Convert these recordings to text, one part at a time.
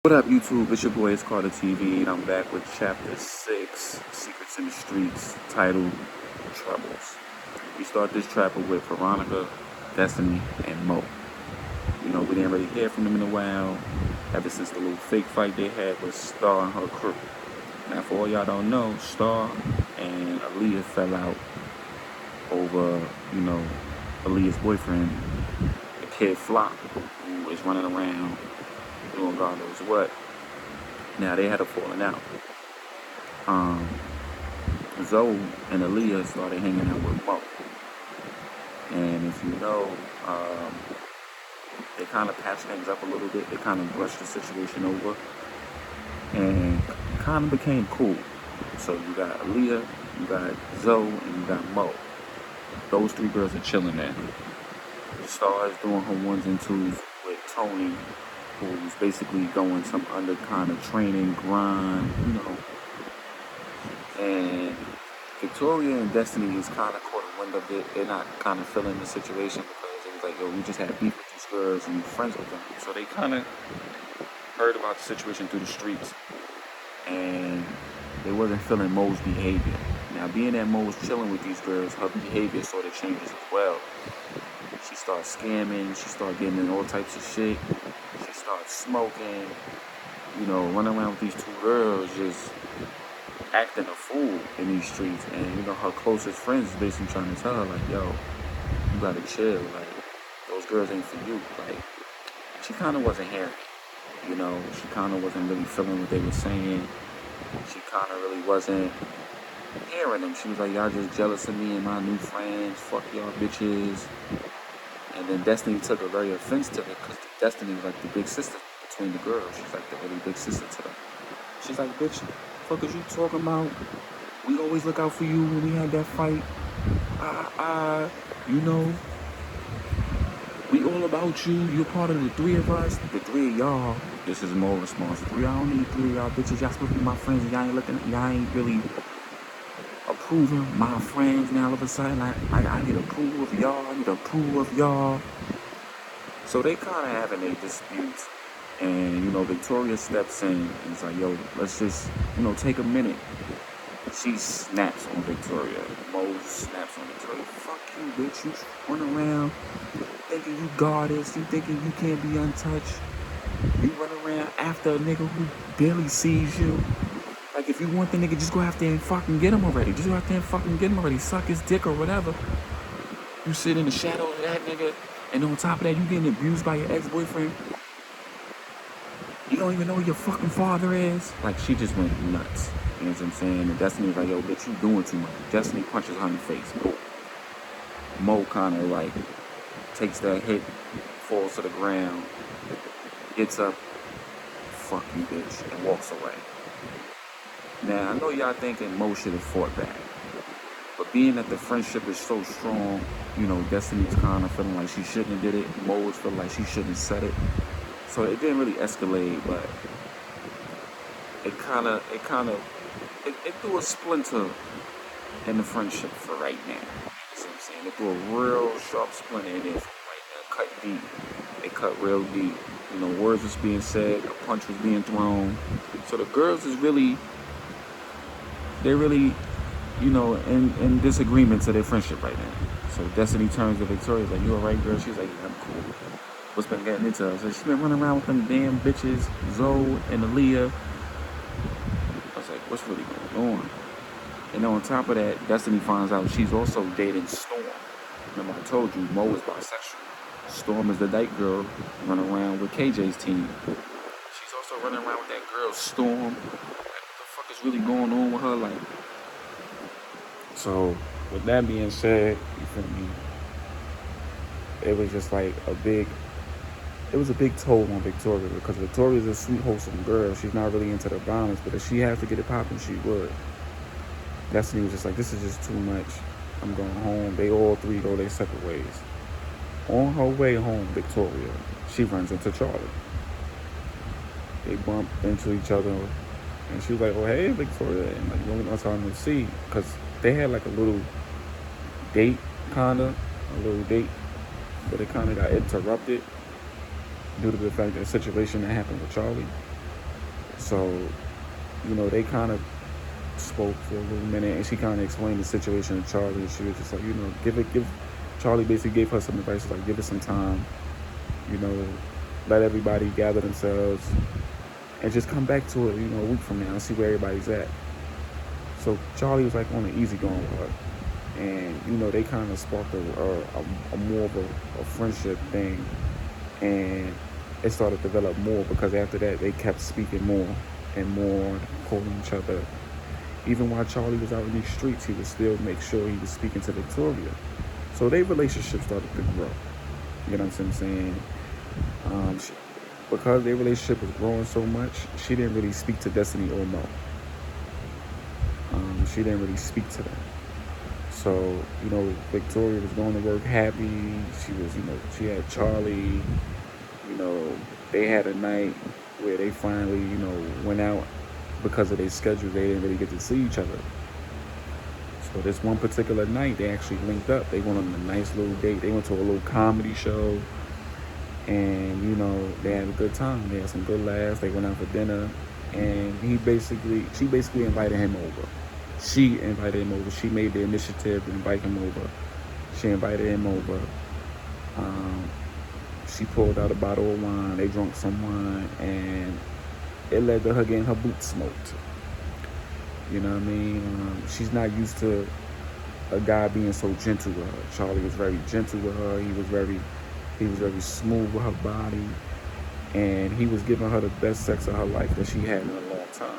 What up, YouTube? It's your boy, it's Carter TV, and I'm back with Chapter 6, Secrets in the Streets, titled Troubles. We start this chapter with Veronica, Destiny, and Mo. We didn't really hear from them in a while, ever since the little fake fight they had with Star and her crew. Now, for all y'all don't know, Star and Aaliyah fell out over, Aaliyah's boyfriend, the kid Flop, who is running around doing God knows what. Now they had a falling out. Zoe and Aaliyah started hanging out with Mo. And if you know, they kind of patched things up a little bit. They kind of brushed the situation over and kind of became cool. So you got Aaliyah, you got Zoe, and you got Mo. Those three girls are chilling there. Star is doing her ones and twos with Toni, who's basically going some under kind of training grind, and Victoria and Destiny is kind of caught a wind of it. They're not kind of feeling the situation because it was like, yo, we just had beef with these girls and friends with them. So they kind of heard about the situation through the streets, and they wasn't feeling Mo's behavior. Now, being that Mo's chilling with these girls, her behavior sort of changes as well. She starts scamming, she starts getting in all types of shit. She starts smoking, running around with these two girls, just acting a fool in these streets. And, her closest friends is basically trying to tell her, like, yo, you gotta chill. Like, those girls ain't for you. Like, she kind of wasn't hearing it. She kind of wasn't really feeling what they were saying. She kind of really wasn't hearing them. She was like, y'all just jealous of me and my new friends. Fuck y'all bitches. And then Destiny took a very offense to it because Destiny was like the big sister between the girls. She's like the really big sister to them. She's like, bitch, fuck is you talking about? We always look out for you when we had that fight. We all about you. You're part of the three of us. The three of y'all. This is more responsible. I don't need three of y'all bitches. Y'all supposed to be my friends and y'all ain't really approving my friends. Now all of a sudden I need approval of y'all. I need approval of y'all. So they kind of having a dispute. And, Victoria steps in and is like, yo, let's just, take a minute. She snaps on Victoria. Mo snaps on Victoria. Fuck you, bitch. You run around thinking you goddess. You thinking you can't be untouched. You run around after a nigga who barely sees you. Like, if you want the nigga, just go out there and fucking get him already. Just go out there and fucking get him already. Suck his dick or whatever. You sit in the shadow of that nigga, and on top of that, you getting abused by your ex-boyfriend. You don't even know who your fucking father is. Like, she just went nuts. You know what I'm saying? And Destiny was like, yo, bitch, you doing too much. Destiny punches her in the face. Boom. Mo kind of, like, takes that hit, falls to the ground, gets up, fuck you, bitch, and walks away. Now, I know y'all thinking Mo should have fought back. But being that the friendship is so strong, Destiny's kind of feeling like she shouldn't have did it. Mo was feeling like she shouldn't have said it. So it didn't really escalate, but it threw a splinter in the friendship for right now. You know what I'm saying? It threw a real sharp splinter in it for right now. Cut deep. It cut real deep. Words was being said, a punch was being thrown. So the girls is really, in disagreement to their friendship right now. So Destiny turns to Victoria, like, you alright, girl? She's like, yeah, I'm cool. What's been getting into her? So she's been running around with them damn bitches, Zoe and Aaliyah. I was like, what's really going on? And on top of that, Destiny finds out she's also dating Storm. Remember I told you, Mo is bisexual. Storm is the dyke girl running around with KJ's team. She's also running around with that girl, Storm. Like, what the fuck is really going on with her? Like, so, with that being said, you feel me? It was just like a big toll on Victoria because Victoria's a sweet, wholesome girl. She's not really into the violence, but if she has to get it popping, she would. Destiny was just like, this is just too much. I'm going home. They all three go their separate ways. On her way home, Victoria, she runs into Charlie. They bump into each other, and she was like, oh, hey, Victoria. And like, you know what I'm to see? Because they had like a little date, but it kind of got interrupted due to the fact that situation that happened with Charlie. So, they kind of spoke for a little minute, and she kind of explained the situation to Charlie. And she was just like, give. Charlie basically gave her some advice, like give it some time, you know, let everybody gather themselves, and just come back to it, a week from now and see where everybody's at. So Charlie was like on an easy going with her, and they kind of sparked a more of a friendship thing, and it started to develop more because after that they kept speaking more and more, calling each other. Even while Charlie was out in these streets, he would still make sure he was speaking to Victoria. So their relationship started to grow. You know what I'm saying? Because their relationship was growing so much, she didn't really speak to Destiny or Mo. She didn't really speak to them. So, Victoria was going to work happy. She was, she had Charlie. They had a night where they finally, went out because of their schedules. They didn't really get to see each other. So this one particular night, they actually linked up. They went on a nice little date. They went to a little comedy show. And, they had a good time. They had some good laughs. They went out for dinner. And she basically invited him over. She invited him over. She made the initiative to invite him over. She invited him over. She pulled out a bottle of wine. They drank some wine. And it led to her getting her boots smoked. You know what I mean? She's not used to a guy being so gentle with her. Charlie was very gentle with her. He was very smooth with her body. And he was giving her the best sex of her life that she had in a long time.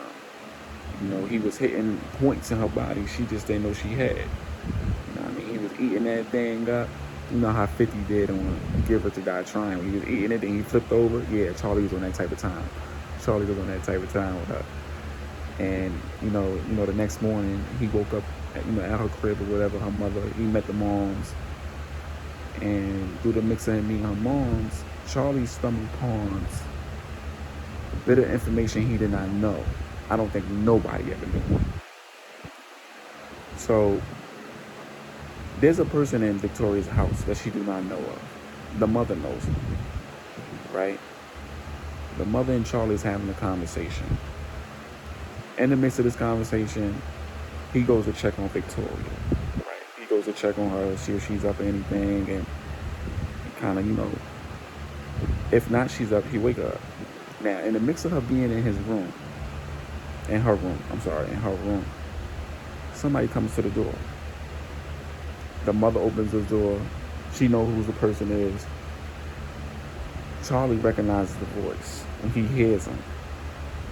He was hitting points in her body she just didn't know she had. You know what I mean? He was eating that thing up. You know how 50 did on Give It to Die Trying. When he was eating it and he flipped over. Yeah, Charlie was on that type of time. Charlie was on that type of time with her. And, the next morning, he woke up, at her crib or whatever, her mother, he met the moms. And through the mix of him meeting her moms, Charlie stumbled upon a bit of information he did not know. I don't think nobody ever knew. So, there's a person in Victoria's house that she do not know of. The mother knows him, right? The mother and Charlie's having a conversation. In the midst of this conversation, he goes to check on Victoria. Right. He goes to check on her, see if she's up or anything, and kind of, if not, she's up, he wake her up. Now, in the mix of her being in her room, somebody comes to the door. The mother opens the door. She knows who the person is. Charlie recognizes the voice, and he hears him.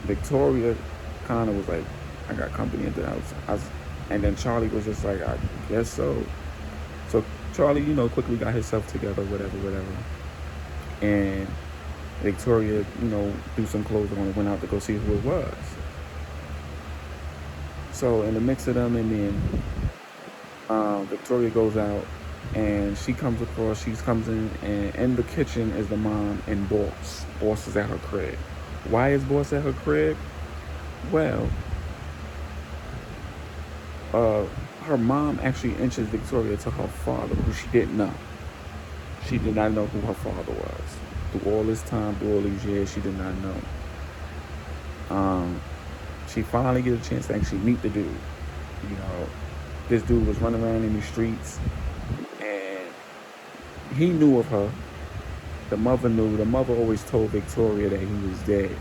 Victoria kind of was like, I got company in the house. And then Charlie was just like, I guess so. So Charlie, quickly got himself together, whatever. And Victoria, threw some clothes on and went out to go see who it was. So in the mix of them, and then Victoria goes out, and she comes in, and in the kitchen is the mom and Boss. Boss is at her crib. Why is Boss at her crib? Well, her mom actually introduced Victoria to her father, who she didn't know. She did not know who her father was. Through all this time, through all these years, she did not know. She finally get a chance to actually meet the dude. This dude was running around in the streets, and he knew of her. The mother knew. The mother always told Victoria that he was dead.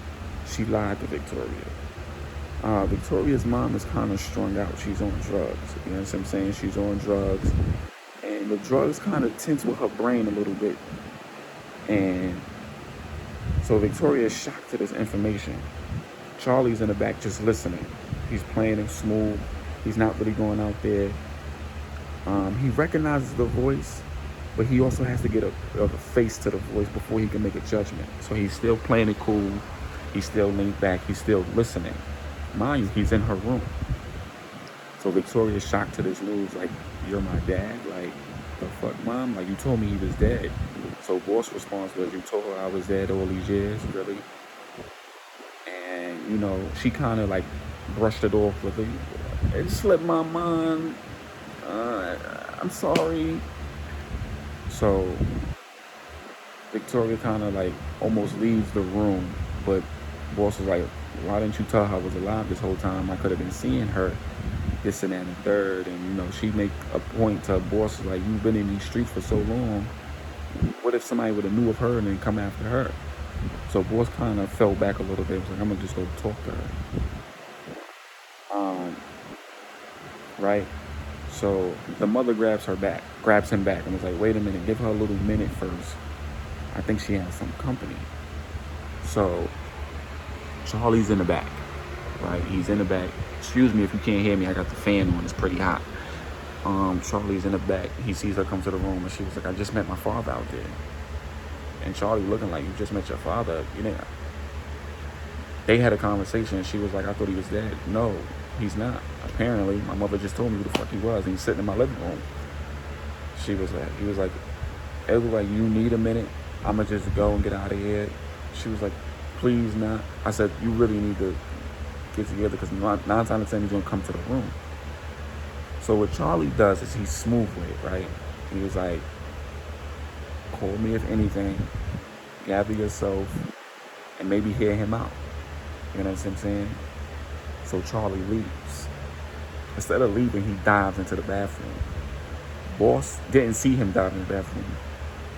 She lied to Victoria. Victoria's mom is kind of strung out. She's on drugs. You know what I'm saying? She's on drugs. And the drugs kind of tints with her brain a little bit. And so Victoria is shocked to this information. Charlie's in the back just listening. He's playing it smooth. He's not really going out there. He recognizes the voice, but he also has to get a face to the voice before he can make a judgment. So he's still playing it cool. He's still leaned back. He's still listening. Mind you, he's in her room. So Victoria's shocked to this news, like, you're my dad? Like, the fuck, mom? Like, you told me he was dead. So Boss' response was, you told her I was dead all these years, really? And, she kind of, like, brushed it off with it slipped my mind. I'm sorry. So Victoria kind of, like, almost leaves the room, but Boss was like, why didn't you tell her I was alive this whole time? I could have been seeing her, this and that and the third. And, you know, she make a point to her boss, was like, you've been in these streets for so long. What if somebody would have knew of her and then come after her? So boss kind of fell back a little bit. Was like, I'm going to just go talk to her. Right? So the mother grabs him back, and was like, wait a minute, give her a little minute first. I think she has some company. So Charlie's in the back, right? He's in the back. Excuse me if you can't hear me, I got the fan on, it's pretty hot. Charlie's in the back. He sees her come to the room, and she was like, I just met my father out there. And Charlie looking like, you just met your father? You know, they had a conversation, and she was like, I thought he was dead. No, he's not. Apparently, my mother just told me who the fuck he was, and he's sitting in my living room. He was like, it was like, you need a minute? I'ma just go and get out of here. She was like, please not. I said, you really need to get together, because 9 times out of 10 he's gonna come to the room. So what Charlie does is he's smooth with it, right? He was like, call me if anything, gather yourself, and maybe hear him out. You know what I'm saying? So Charlie leaves. Instead of leaving, he dives into the bathroom. Boss didn't see him dive in the bathroom.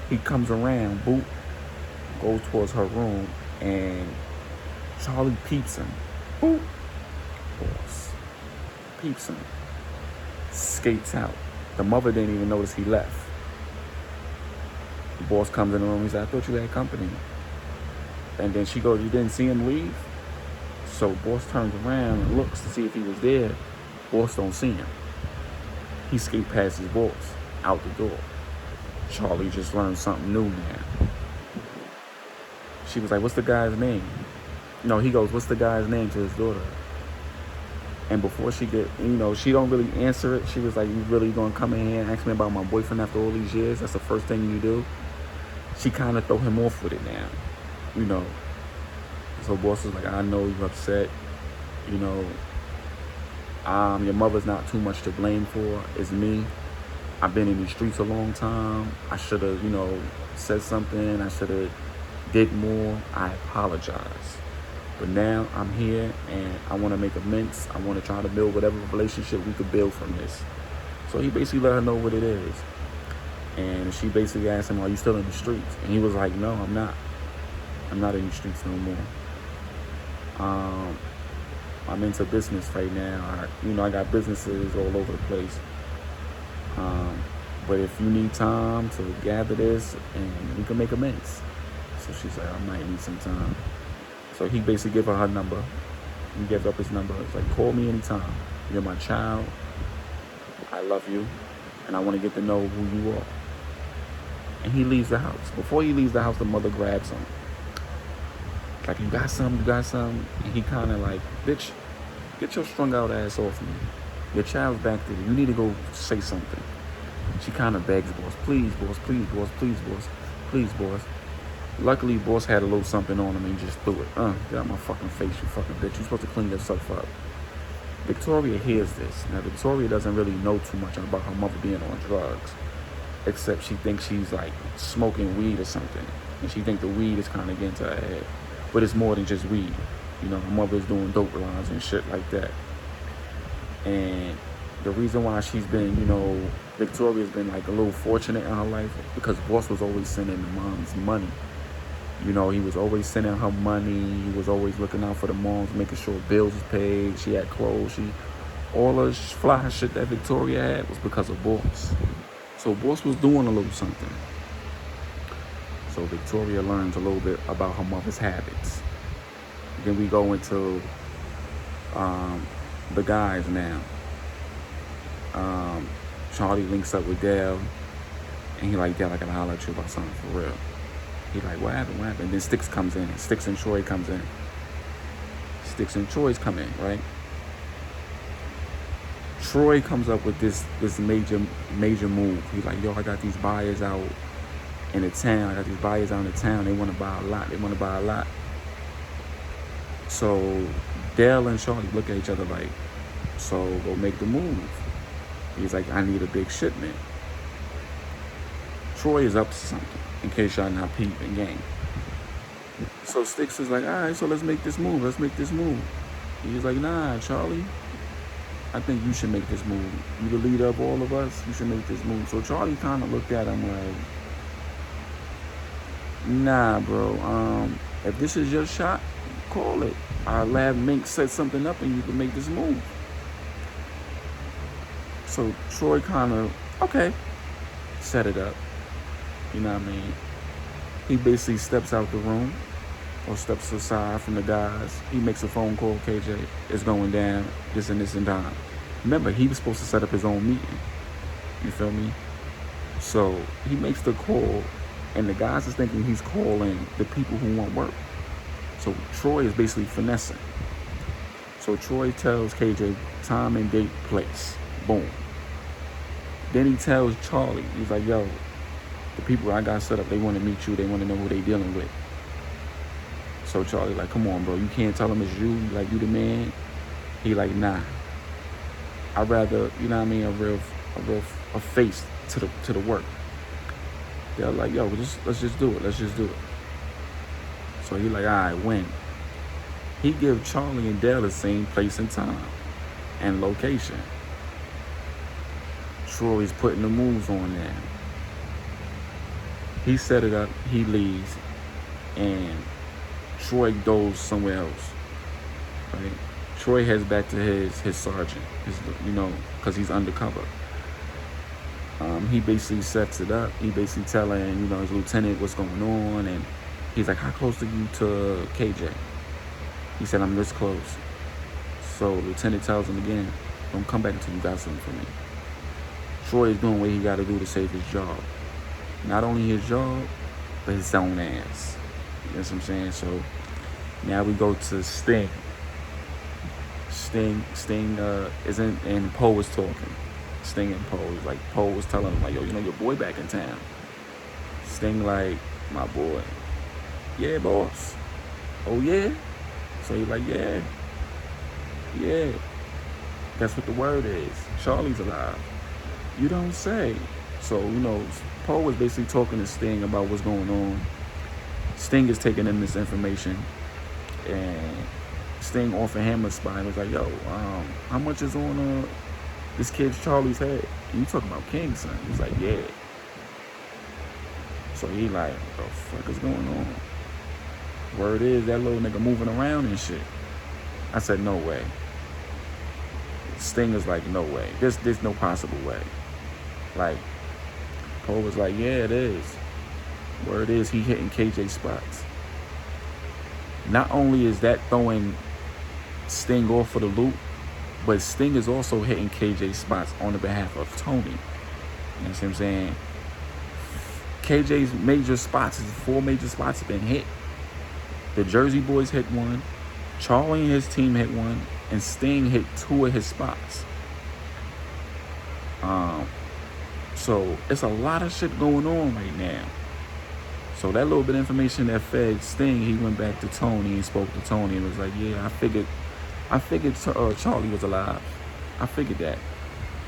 He comes around, boop, goes towards her room, and Charlie peeps him. Boop. Boss peeps him. Skates out. The mother didn't even notice he left. The boss comes in the room. He's like, I thought you had company. And then she goes, you didn't see him leave? So boss turns around and looks to see if he was there. Boss don't see him. He skate past his boss out the door. Charlie just learned something new now. She was like, what's the guy's name? No, he goes, what's the guy's name, to his daughter? And before she get, you know, she don't really answer it. She was like, you really gonna come in here and ask me about my boyfriend after all these years? That's the first thing you do? She kind of throw him off with it now, you know. So boss was like, I know you're upset, you know. Your mother's not too much to blame for. It's me. I've been in these streets a long time. I should have, you know, said something. I should have did more. I apologize. But now I'm here, and I want to make amends. I want to try to build whatever relationship we could build from this. So he basically let her know what it is. And she basically asked him, are you still in the streets? And he was like, no, I'm not. I'm not in the streets no more. I'm into business right now. I got businesses all over the place. But if you need time to gather this, and we can make amends. So she's like, I might need some time. So he basically gave her number. He gave up his number. It's like, call me anytime. You're my child. I love you. And I want to get to know who you are. And he leaves the house. Before he leaves the house, the mother grabs him. Like, you got something? And he kind of like, bitch, get your strung out ass off me. Your child's back there. You need to go say something. She kind of begs boss, please, boss, please, boss, please, boss, please, boss. Luckily, boss had a little something on him and he just threw it. Get out my fucking face, you fucking bitch. You're supposed to clean yourself up. Victoria hears this. Now, Victoria doesn't really know too much about her mother being on drugs, except she thinks she's like smoking weed or something. And she thinks the weed is kind of getting to her head. But it's more than just weed. You know, her mother's doing dope lines and shit like that. And the reason why she's been, you know, Victoria's been like a little fortunate in her life, because boss was always sending the moms money. You know, he was always sending her money. He was always looking out for the moms, making sure bills was paid. She had clothes. All the fly shit that Victoria had was because of boss. So boss was doing a little something. So Victoria learns a little bit about her mother's habits. Then we go into the guys now. Charlie links up with Dell, and he like, Dell, I gotta holler at you about something for real. He like, what happened? And then Sticks comes in. Sticks and Troy comes in. Sticks and Troy's come in, right? Troy comes up with this major move. He's like, yo, I got these buyers out in the town. They want to buy a lot. So Dell and Charlie look at each other like, so go make the move. He's like, I need a big shipment. Troy is up to something, in case y'all not peeping, gang. So Sticks is like, all right, so let's make this move. Let's make this move. He's like, nah, Charlie, I think you should make this move. You the leader of all of us. You should make this move. So Charlie kind of looked at him like, nah, bro. If this is your shot, call it. I'll have Mink set something up and you can make this move. So Troy kind of, okay, set it up. You know what I mean? He basically steps out the room or steps aside from the guys. He makes a phone call, KJ, it's going down, this and this and time. Remember, he was supposed to set up his own meeting. You feel me? So he makes the call, and the guys is thinking he's calling the people who want work. So Troy is basically finessing. So Troy tells KJ time and date, place. Boom. Then he tells Charlie, he's like, yo, the people I got set up, they want to meet you. They want to know who they dealing with. So Charlie like, come on, bro. You can't tell them it's you. Like, you the man. He like, nah. I'd rather, you know what I mean, a face to the work. They're like, yo, let's just do it. Let's just do it. So he like, all right, when? He give Charlie and Dell the same place and time and location. Troy's putting the moves on there. He set it up, he leaves, and Troy goes somewhere else. Right? Troy heads back to his sergeant, because he's undercover. He basically sets it up. He basically telling, his lieutenant what's going on, and he's like, how close are you to KJ? He said, I'm this close. So lieutenant tells him again, don't come back until you got something for me. Troy is doing what he got to do to save his job. Not only his job, but his own ass. You know what I'm saying? So now we go to Sting. Sting isn't, and Poe was talking. Sting and Poe. Like, Poe was telling him, like, yo, your boy back in town. Sting like, my boy. Yeah, boss. Oh, yeah? So he's like, yeah. Yeah. That's what the word is. Charlie's alive. You don't say. So, Poe was basically talking to Sting about what's going on. Sting is taking in this information, and Sting offered him a spot and was like, yo, how much is on this kid Charlie's head? And you talking about King, son? He's like, yeah. So he like, what the fuck is going on? Word is that little nigga moving around and shit. I said, no way. Sting is like, no way. There's no possible way. Like, Poe was like, yeah, it is. Word is he hitting KJ spots. Not only is that throwing Sting off for the loop, but Sting is also hitting KJ spots on the behalf of Toni. You know what I'm saying? KJ's major spots, 4 major spots have been hit. The Jersey Boys hit one, Charlie and his team hit one, and Sting hit 2 of his spots. So it's a lot of shit going on right now. So that little bit of information that fed Sting, he went back to Toni and spoke to Toni and was like, yeah, I figured Charlie was alive. I figured that.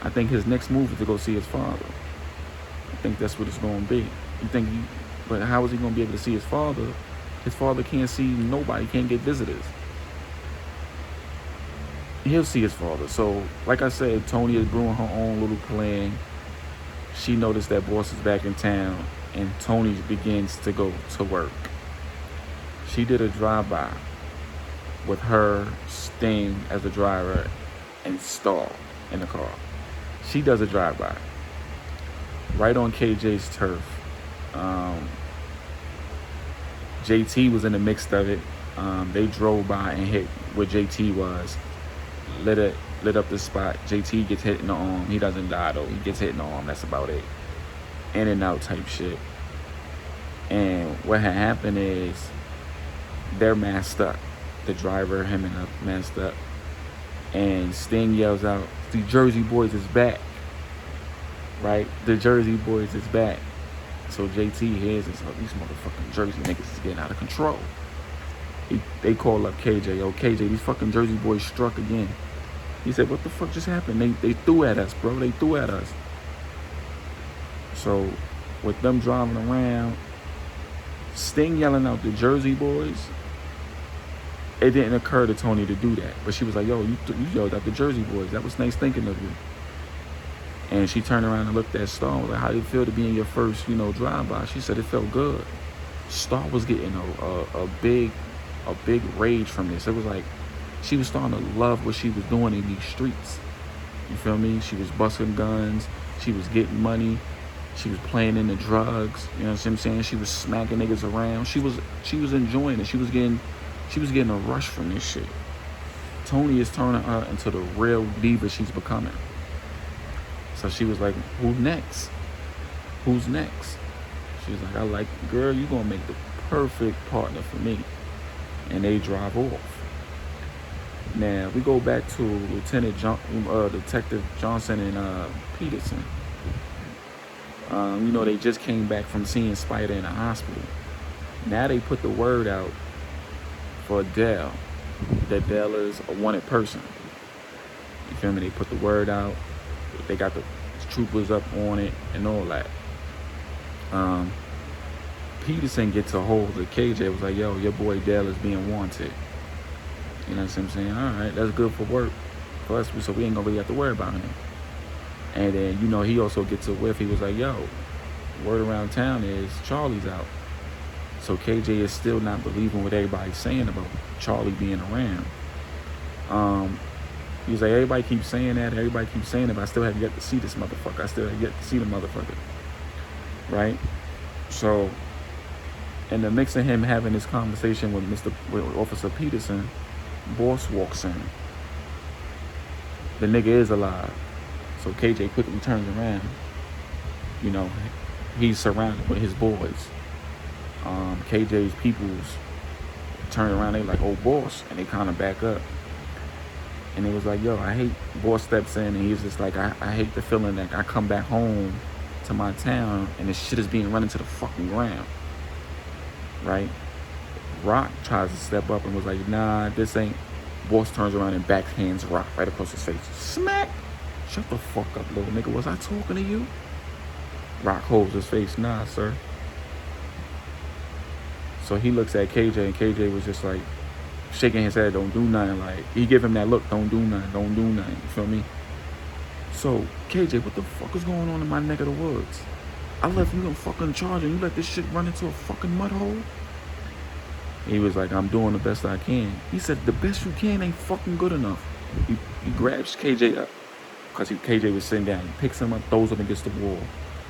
I think his next move is to go see his father. I think that's what it's going to be. But how is he going to be able to see his father? His father can't see nobody, can't get visitors. He'll see his father. So, like I said, Toni is brewing her own little plan. She noticed that boss is back in town, and Toni begins to go to work. She did a drive-by with her, Sting as the driver, and Star in the car. She does a drive-by right on KJ's turf. JT was in the mix of it. They drove by and hit where JT was, lit up the spot. JT gets hit in the arm. He doesn't die though. He gets hit in the arm. That's about it. In and out type shit. And what had happened is they're masked up. The driver, him and her, masked up. And Sting yells out, the Jersey Boys is back. Right? The Jersey Boys is back. So JT hears this, these motherfucking Jersey niggas is getting out of control. They call up KJ. Yo, KJ, these fucking Jersey Boys struck again. He said, what the fuck just happened? They threw at us, bro. They threw at us. So with them driving around, Sting yelling out the Jersey Boys, it didn't occur to Toni to do that. But she was like, yo, you yelled out the Jersey Boys. That was nice thinking of you. And she turned around and looked at Star, like, how did it feel to be in your first, drive-by? She said it felt good. Star was getting a big rage from this. It was like she was starting to love what she was doing in these streets. You feel me? She was busting guns. She was getting money. She was playing in the drugs. You know what I'm saying? She was smacking niggas around. She was enjoying it. She was getting a rush from this shit. Toni is turning her into the real diva she's becoming. So she was like, who's next? Who's next? She was like, girl, you gonna make the perfect partner for me. And they drive off. Now, we go back to Detective Johnson and Peterson. They just came back from seeing Spider in the hospital. Now they put the word out for Dell. That Dell is a wanted person. You feel me? They put the word out. They got the troopers up on it and all that. Peterson gets a hold of KJ. It was like, yo, your boy Dell is being wanted. You know what I'm saying? All right, that's good for work for us, so we ain't gonna really have to worry about him. And then, he also gets a whiff. He was like, yo, word around town is Charlie's out. So KJ is still not believing what everybody's saying about Charlie being around. He was like, everybody keeps saying that, but I still have yet to see this motherfucker. I still have yet to see the motherfucker. Right? So, in the mix of him having this conversation with Officer Peterson, Boss walks in. The nigga is alive. So KJ quickly turns around. He's surrounded with his boys. KJ's peoples turn around, they like, oh, Boss, and they kind of back up. And it was like, yo, I hate, Boss steps in, and he's just like, I hate the feeling that I come back home to my town and this shit is being run into the fucking ground. Right? Rock tries to step up and was like, nah, this ain't. Boss turns around and backhands Rock right across his face. Smack! Shut the fuck up, little nigga. Was I talking to you? Rock holds his face. Nah, sir. So he looks at KJ, and KJ was just like shaking his head, don't do nothing. Like, he give him that look, don't do nothing. You feel me? So, KJ, what the fuck is going on in my neck of the woods? I left you in fucking charge and you let this shit run into a fucking mud hole? He was like, I'm doing the best I can. He said, the best you can ain't fucking good enough. He grabs KJ up, because KJ was sitting down. He picks him up, throws him against the wall.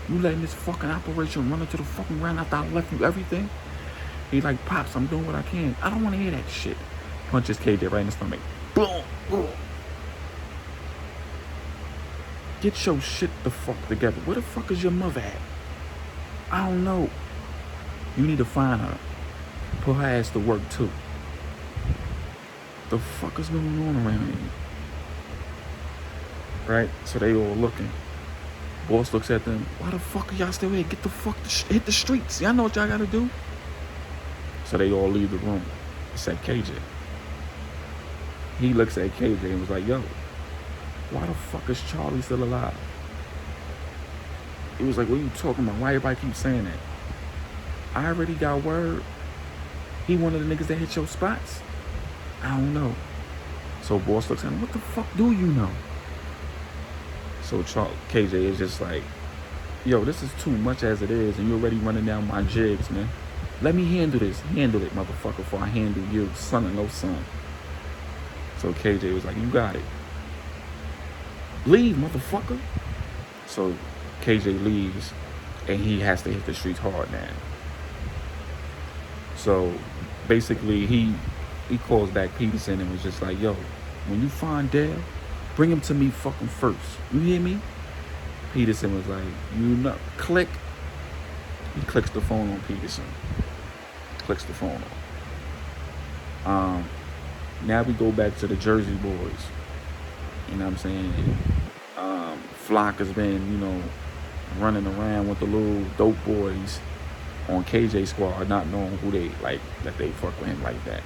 You letting this fucking operation run into the fucking ground after I left you everything? He like, Pops, I'm doing what I can. I don't want to hear that shit. Punches KJ right in the stomach. Boom, boom. Get your shit the fuck together. Where the fuck is your mother at? I don't know. You need to find her. Put her ass to work too. The fuck is going on around here? Right? So they all looking. Boss looks at them. Why the fuck are y'all still here? Get the fuck hit the streets. Y'all know what y'all gotta do. So they all leave the room. Except KJ. He looks at KJ and was like, yo, why the fuck is Charlie still alive? He was like, what are you talking about? Why everybody keep saying that? I already got word. He one of the niggas that hit your spots? I don't know. So Boss looks at him, what the fuck do you know? So KJ is just like, yo, this is too much as it is, and you're already running down my jigs, man. Let me handle this. Handle it, motherfucker, before I handle you, son of no son. So KJ was like, you got it. Leave, motherfucker. So KJ leaves, and he has to hit the streets hard now. So basically, he calls back Peterson and was just like, yo, when you find Dell, bring him to me fucking first. You hear me? Peterson was like, you know, click. He clicks the phone on Peterson. Clicks the phone on. Now we go back to the Jersey Boys. You know what I'm saying? Flock has been, running around with the little dope boys on KJ squad, not knowing who they like, that they fuck with him like that.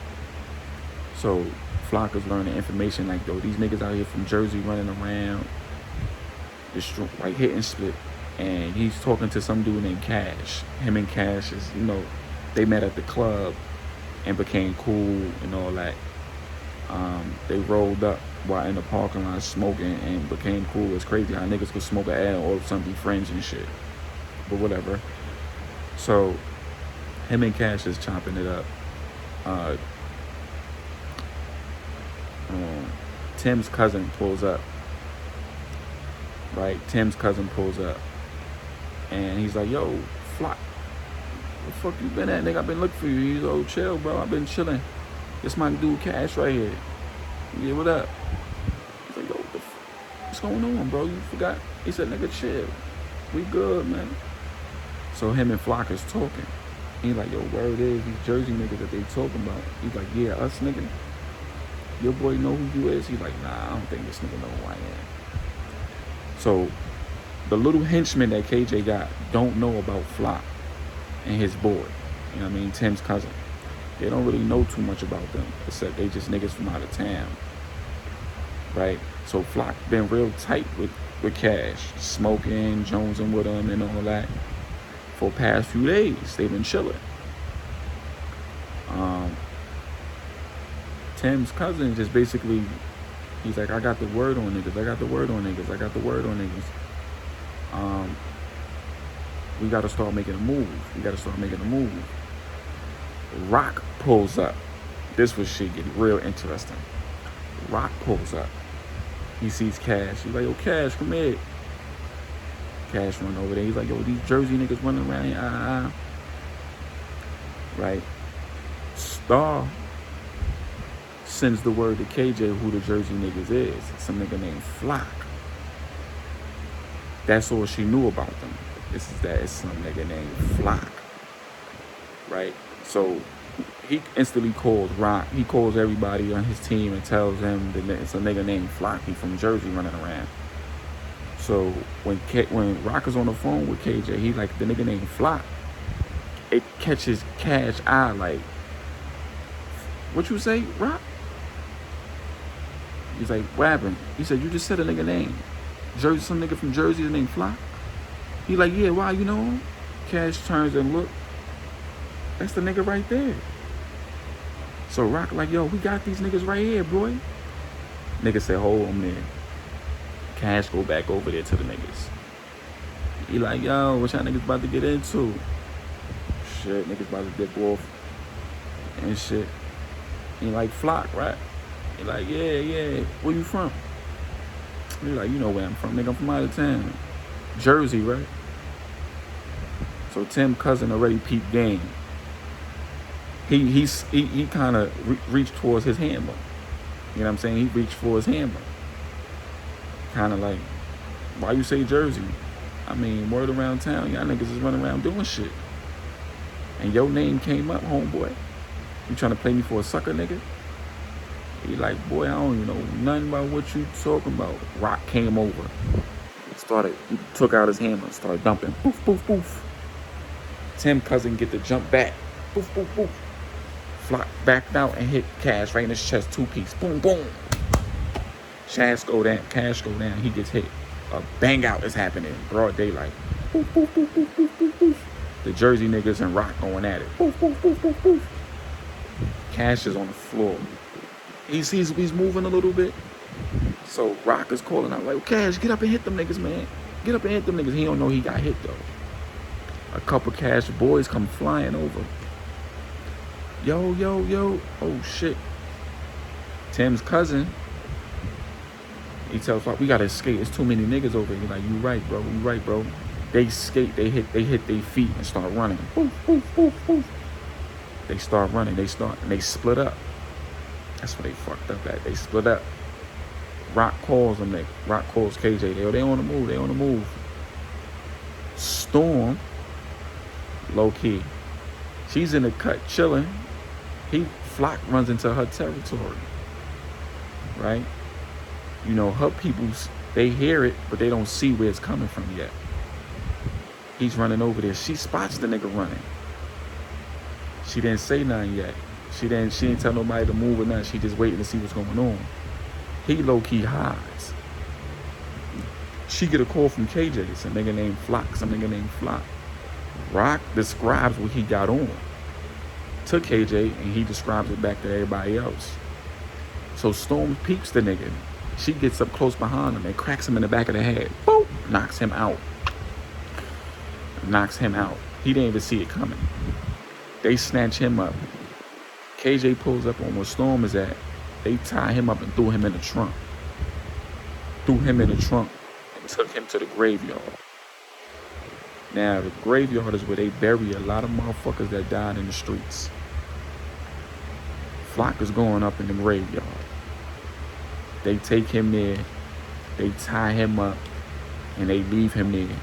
So Flock is learning information like, these niggas out here from Jersey running around, like hitting split. And he's talking to some dude named Cash. Him and Cash is, They met at the club and became cool and all that. They rolled up while in the parking lot smoking and became cool. It's crazy how niggas could smoke an ad and all of a sudden be friends and shit. But whatever. So him and Cash is chopping it up. Tim's cousin pulls up. Right? Tim's cousin pulls up. And he's like, yo, Flock, where the fuck you been at, nigga? I've been looking for you. He's like, oh, chill, bro. I've been chilling. This my dude Cash right here. Yeah, what up? He's like, yo, what's going on, bro? You forgot? He said, nigga, chill. We good, man. So him and Flock is talking. He's like, yo, word is, these Jersey niggas that they talking about. He's like, yeah, us, nigga. Your boy know who you is? He's like, nah, I don't think this nigga know who I am. So the little henchmen that KJ got don't know about Flock and his boy. You know what I mean? Tim's cousin. They don't really know too much about them, except they just niggas from out of town. Right? So Flock been real tight with Cash, smoking, jonesing with him and all that. For the past few days, they've been chilling. Tim's cousin just basically, he's like, I got the word on niggas. I got the word on niggas. I got the word on niggas. We got to start making a move. We got to start making a move. Rock pulls up. This was shit getting real interesting. Rock pulls up. He sees Cash. He's like, yo, Cash, come here. Cash run over there. He's like, yo, these Jersey niggas running around here. Right? Star sends the word to KJ who the Jersey niggas is. Some nigga named Flock. That's all she knew about them. It's some nigga named Flock. Right? So he instantly calls Rock. He calls everybody on his team and tells them that it's a nigga named Flock. He from Jersey running around. So when Rock is on the phone with KJ, he's like, the nigga named Flock. It catches Cash eye like, what you say, Rock? He's like, what happened? He said, you just said a nigga name. Jersey, some nigga from Jersey named Flock. He like, yeah, why, you know him? Cash turns and look. That's the nigga right there. So Rock like, yo, we got these niggas right here, boy. Nigga said, hold on there. Cash go back over there to the niggas. He like, yo, what y'all niggas about to get into? Shit, niggas about to dip off and shit. He like, Flock, right? He like, yeah, where you from? He like, you know where I'm from, nigga, I'm from out of town. Jersey, right? So Tim cousin already peeped game. He kind of reached towards his hammer. You know what I'm saying? He reached for his hammer. Kind of like, why you say Jersey? I mean, word around town, y'all niggas is running around doing shit. And your name came up, homeboy. You trying to play me for a sucker, nigga? He like, boy, I don't even know nothing about what you talking about. Rock came over. He took out his hammer, started dumping. Poof, poof, poof. Tim cousin get the jump back. Poof, poof, poof. Flock backed out and hit Cash right in his chest, 2-piece. Boom, boom. Cash go down. He gets hit. A bang out is happening. Broad daylight. Poof, poof, poof, poof, poof, poof, poof. The Jersey niggas and Rock going at it. Poof, poof, poof, poof, poof. Cash is on the floor. He's moving a little bit. So Rock is calling out like, Cash, get up and hit them niggas, man. Get up and hit them niggas. He don't know he got hit though. A couple Cash boys come flying over. Yo. Oh shit. Tim's cousin. He tells Flock, we gotta escape. There's too many niggas over here. He's like, you right, bro. They skate, they hit their feet and start running. Poof, poof, poof, poof. They start running. They split up. That's what they fucked up at. They split up. Rock calls them. Rock calls KJ. They on the move. Storm, low key. She's in the cut chilling. Flock runs into her territory. Right? You know, her peoples, they hear it, but they don't see where it's coming from yet. He's running over there. She spots the nigga running. She didn't say nothing yet. She didn't tell nobody to move or nothing. She just waiting to see what's going on. He low-key hides. She get a call from KJ. Some nigga named Flock. Rock describes what he got on. to KJ, and he describes it back to everybody else. So Storm peeps the nigga. She gets up close behind him and cracks him in the back of the head. Boop! Knocks him out. He didn't even see it coming. They snatch him up. KJ pulls up on where Storm is at. They tie him up and threw him in the trunk. And took him to the graveyard. Now, the graveyard is where they bury a lot of motherfuckers that died in the streets. Flock is going up in the graveyard. They take him there, they tie him up, and they leave him there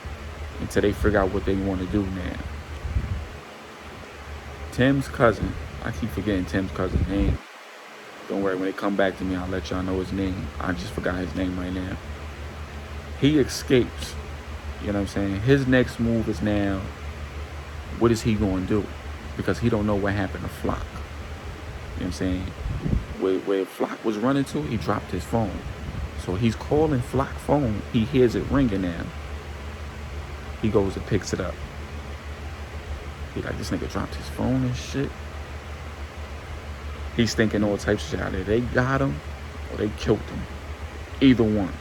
until they figure out what they want to do now. Tim's cousin, I keep forgetting Tim's cousin's name. Don't worry, when they come back to me, I'll let y'all know his name. I just forgot his name right now. He escapes. You know what I'm saying? His next move is now, what is he going to do? Because he don't know what happened to Flock. You know what I'm saying? Where Flock was running to, he dropped his phone. So he's calling Flock phone. He hears it ringing now. He goes and picks it up. He like, this nigga dropped his phone and shit. He's thinking all types of shit out there. They got him or they killed him. Either one.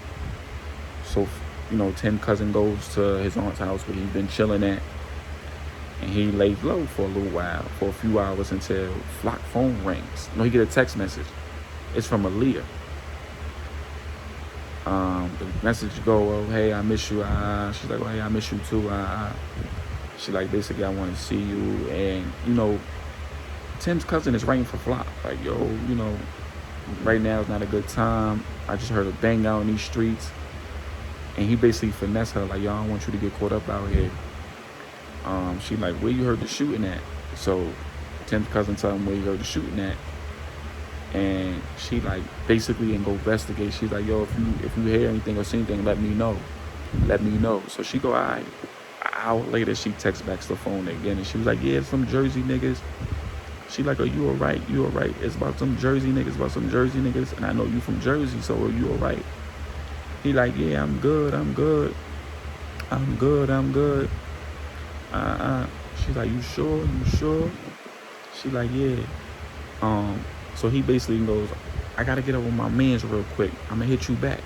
So, you know, Tim's cousin goes to his aunt's house where he's been chilling at. And he lays low for a little while, for a few hours until Flock phone rings. No, he get a text message. It's from Aaliyah. The message go, oh, hey, I miss you. She's like, oh, hey, I miss you too. She like, basically, I want to see you. And, you know, Tim's cousin is writing for Flock. Like, yo, you know, right now is not a good time. I just heard a bang out in these streets. And he basically finesse her, like, yo, I don't want you to get caught up out here. She like, where you heard the shooting at? So Tim's cousin tell him where you heard the shooting at. And she like basically and go investigate. She's like, yo, if you hear anything or see anything, let me know. So she go, all right. An hour later, she texts back to the phone again. And she was like, yeah, it's some Jersey niggas. She like, oh, you all right? It's about some Jersey niggas. And I know you from Jersey, so are you all right? He like, yeah, I'm good. She's like, you sure? She like, yeah. So he basically goes, I gotta get up with my mans real quick. I'm gonna hit you back.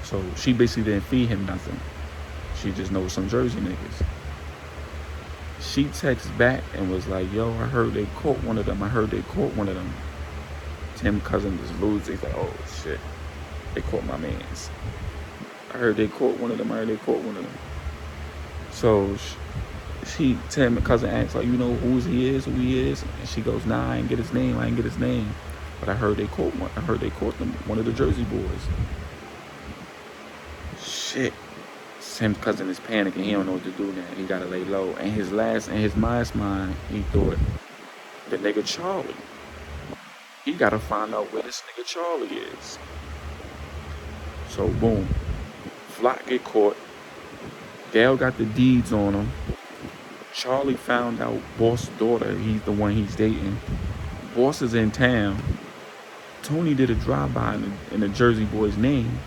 So she basically didn't feed him nothing. She just knows some Jersey niggas. She texts back and was like, yo, I heard they caught one of them. Tim's cousin just loses. He's like, oh shit, they caught my mans. I heard they caught one of them. So Tim's cousin asks, like, you know who he is? And she goes, nah, I ain't get his name. But I heard they caught them, one of the Jersey boys. Shit. Tim's cousin is panicking. He don't know what to do now. He gotta lay low. And his mind, he thought, the nigga Charlie. He gotta find out where this nigga Charlie is. So boom. Flock get caught. Dell got the deeds on him. Charlie found out Boss' daughter, he's the one he's dating. Boss is in town. Toni did a drive-by in the Jersey boy's name.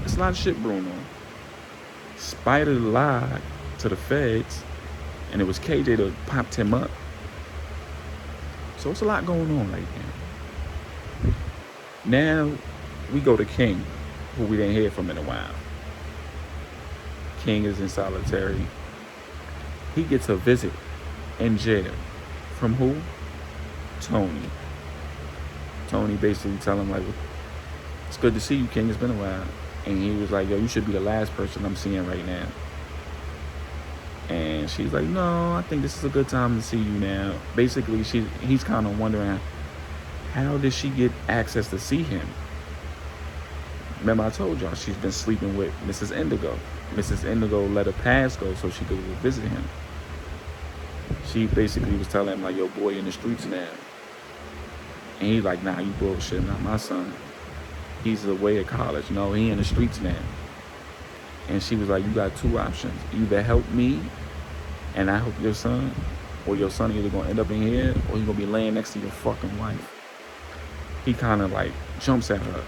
It's a lot of shit brewing on. Spider lied to the feds, and it was KJ that popped him up. So it's a lot going on right now. Now we go to King, who we didn't hear from in a while. King is in solitary. He gets a visit in jail. From who? Toni. Toni basically tell him, like, it's good to see you, King. It's been a while. And he was like, yo, you should be the last person I'm seeing right now. And she's like, no, I think this is a good time to see you now. Basically, he's kind of wondering, how did she get access to see him? Remember I told y'all she's been sleeping with Mrs. Indigo. Mrs. Indigo let her pass go so she could go visit him. She basically was telling him, like, yo, boy in the streets now. And he's like, nah, you bullshit, not my son. He's away at college. No, he in the streets now. And she was like, you got two options. Either help me and I help your son, or your son either gonna end up in here or he's gonna be laying next to your fucking wife. He kind of like jumps at her,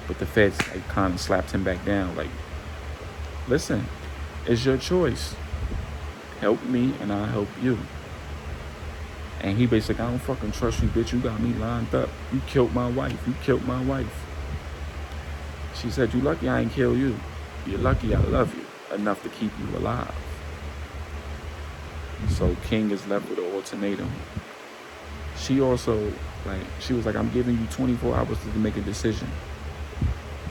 but the feds like kind of slapped him back down. Like, listen, it's your choice. Help me and I'll help you. And he basically, I don't fucking trust you, bitch. You got me lined up. You killed my wife. You killed my wife. She said, you lucky I ain't kill you. You're lucky I love you enough to keep you alive. So King is left with an ultimatum. She also, she was like, I'm giving you 24 hours to make a decision.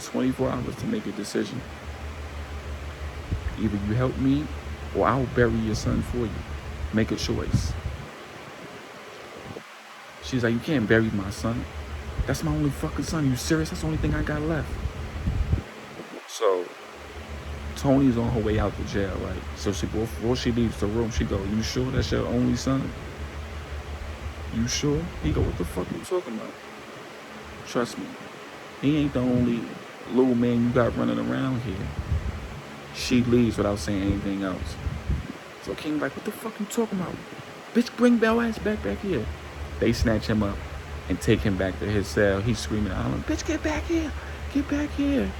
24 hours to make a decision. Either you help me or I'll bury your son for you. Make a choice. She's like, you can't bury my son. That's my only fucking son. You serious? That's the only thing I got left. So Toni's on her way out to jail, right? So before she leaves the room, she go, you sure that's your only son? You sure? He go, what the fuck you talking about? Trust me, he ain't the only little man you got running around here. She leaves without saying anything else. So King like, what the fuck you talking about? Bitch, bring Bell ass back here. They snatch him up and take him back to his cell. He's screaming at him, bitch, get back here. Get back here.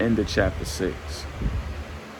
End of chapter 6.